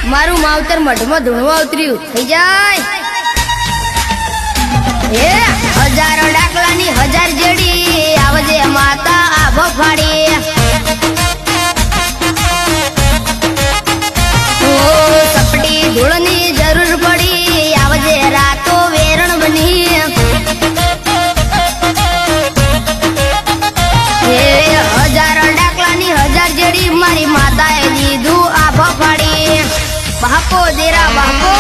મારું માવતર મઢમાં ધૂણવા ઉતર્યું થઈ જાય એ હજારો ડાકલાની હજાર જેડી આવજે માતા આભો ફાડી સપટી ધૂળની જરૂર પડી આવજે રાતો વેરણ બની હજારો ડાકલાની હજાર જેડી મારી માતાએ દીધું આભો ફાડી બાપો દેરા બાપો